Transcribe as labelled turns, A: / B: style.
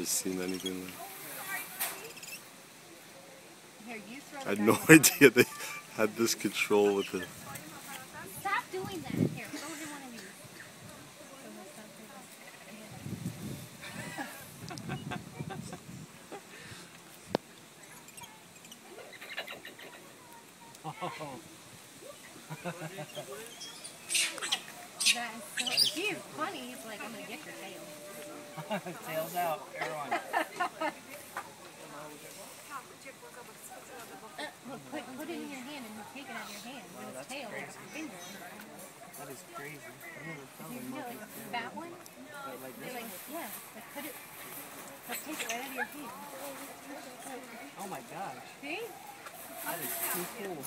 A: never seen anything like
B: Here, you throw
A: I
B: the
A: had
B: guy
A: no
B: in the
A: idea they had this control with it.
B: Stop doing that. Here, throw him one of these. That is so, he's funny. He's like, I'm going to get your tail.
C: Tails out, everyone.
B: Look, put it in your hand and take it out of your hand with his tail like a finger.
C: That is crazy.
B: Like a fat one?
C: Like this?
B: Like, yeah, like put it, let's take it right out of your hand.
C: Oh my gosh.
B: See?
C: That is too cool.